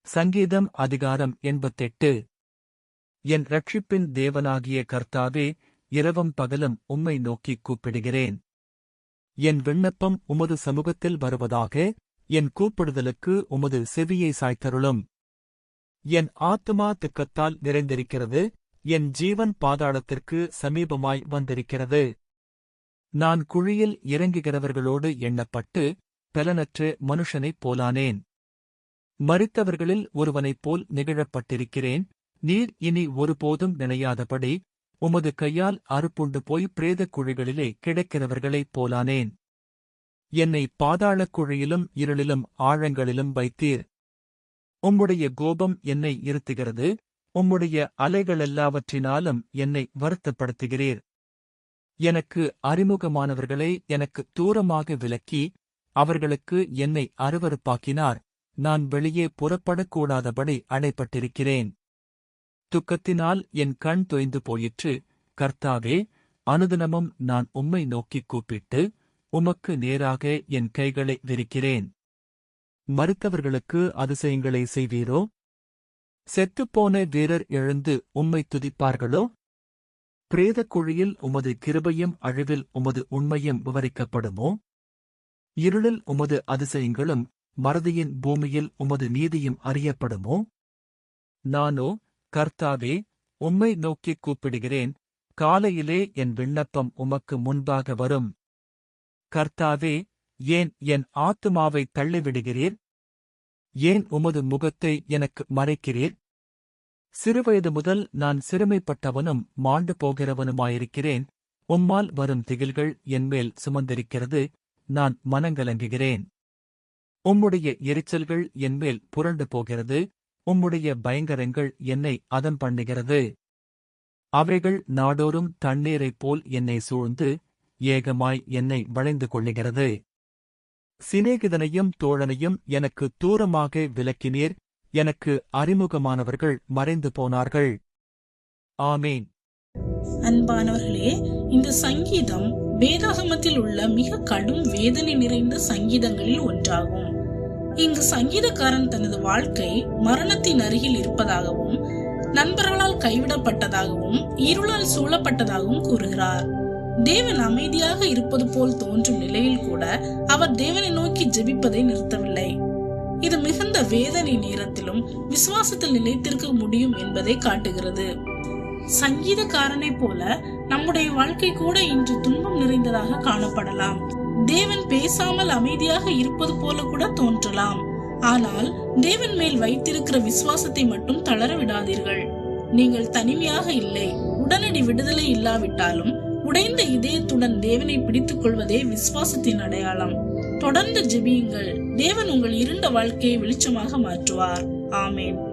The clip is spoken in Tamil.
சங்கீதம் அதிகாரம் 88. என் இரட்சிப்பின் தேவனாகிய கர்த்தாவே, இரவும் பகலும் உம்மை நோக்கிக் கூப்பிடுகிறேன். என் விண்ணப்பம் உமது சமூகத்தில் வருவதாக, என் கூப்பிடுதலுக்கு உமது செவியை சாய்த்தருளும். என் ஆத்துமா துக்கத்தால் நிறைந்திருக்கிறது, என் ஜீவன் பாதாளத்திற்கு சமீபமாய் வந்திருக்கிறது. நான் குழியில் இறங்குகிறவர்களோடு எண்ணப்பட்டு, பலனற்ற மனுஷனைப் போலானேன். மரித்தவர்களில் ஒருவனைப் போல் நிகழப்பட்டிருக்கிறேன். நீர் இனி ஒருபோதும் நினையாதபடி, உமது கையால் அறுப்புண்டு போய் பிரேதக் குழிகளிலே கிடக்கிறவர்களைப் போலானேன். என்னை பாதாளக் குழியிலும் இருளிலும் ஆழங்களிலும் வைத்தீர். உம்முடைய கோபம் என்னை இருத்துகிறது, உம்முடைய அலைகளெல்லாவற்றினாலும் என்னை வருத்தப்படுத்துகிறீர். எனக்கு அறிமுகமானவர்களை எனக்கு தூரமாக விலக்கி, அவர்களுக்கு என்னை அருவருப்பாக்கினார். நான் வெளியே புறப்படக்கூடாதபடி அடைப்பட்டிருக்கிறேன். துக்கத்தினால் என் கண் தொய்ந்து போயிற்று. கர்த்தாவே, அனுதினமும் நான் உம்மை நோக்கிக் கூப்பிட்டு, உமக்கு நேராக என் கைகளை விரிக்கிறேன். மரித்தவர்களுக்கு அதிசயங்களை செய்வீரோ? செத்துப்போன வீரர் எழுந்து உம்மை துதிப்பார்களோ? பிரேதக்குழியில் உமது கிருபையும் அழிவில் உமது உண்மையும் விவரிக்கப்படுமோ? இருளில் உமது அதிசயங்களும் மறதியின் பூமியில் உமது நீதியும் அறியப்படுமோ? நானோ, கர்த்தாவே, உம்மை நோக்கிக் கூப்பிடுகிறேன். காலையிலே என் விண்ணப்பம் உமக்கு முன்பாக வரும். கர்த்தாவே, ஏன் என் ஆத்துமாவை தள்ளிவிடுகிறீர்? ஏன் உமது முகத்தை எனக்கு மறைக்கிறீர்? சிறுவயது முதல் நான் சிறுமைப்பட்டவனும் மாண்டு போகிறவனுமாயிருக்கிறேன். உம்மால் வரும் திகில்கள் என்மேல் சுமந்திருக்கிறது. நான் மனங்கலங்குகிறேன். உம்முடைய எரிச்சல்கள் என்மேல் புரண்டு போகிறது. உம்முடைய பயங்கரங்கள் என்னை அதம் பண்ணுகிறது. அவைகள் நாடோறும் தண்ணீரைப் போல் என்னை சூழ்ந்து, ஏகமாய் என்னை வளைந்து கொள்ளுகிறது. சிநேகிதனையும் தோழனையும் எனக்கு தூரமாக விலக்கினீர். எனக்கு அறிமுகமானவர்கள் மறைந்து போனார்கள். ஆமேன். அன்பானவர்களே, இந்த சங்கீதம் வேதாகமத்தில் உள்ள மிக கடும் வேதனை நிறைந்த சங்கீதங்களில் ஒன்றாகும். இங்கு சங்கீதக்காரன் தனது வாழ்க்கை மரணத்தின் அருகில் இருப்பதாகவும், நண்பர்களால் கைவிடப்பட்டதாகவும், இருளால் சூழப்பட்டதாகவும் கூறுகிறார். தேவன் அமைதியாக இருப்பது போல் தோன்றும் நிலையில் கூட அவர் தேவனை நோக்கி ஜெபிப்பதை நிறுத்தவில்லை. இது மிகுந்த வேதனை நேரத்திலும் விசுவாசத்தில் நிலைத்திருக்க முடியும் என்பதை காட்டுகிறது. சங்கீதக்காரனை போல நம்முடைய வாழ்க்கை கூட இன்று துன்பம் நிறைந்ததாக காணப்படலாம். தேவன் பேசாமல் அமைதியாக இருப்பது போல கூட தோன்றலாம். ஆனால் தேவன் மேல் வைத்திருக்கிற விசுவாசத்தை மட்டும் தளர விடாதீர்கள். நீங்கள் தனிமையாக இல்லை. உடனடி விடுதலை இல்லாவிட்டாலும் உடைந்த இதயத்துடன் தேவனை பிடித்துக் கொள்வதே விசுவாசத்தின் அடையாளம். தொடர்ந்து ஜெபியுங்கள். தேவன் உங்கள் இருண்ட வாழ்க்கையை வெளிச்சமாக மாற்றுவார். ஆமேன்.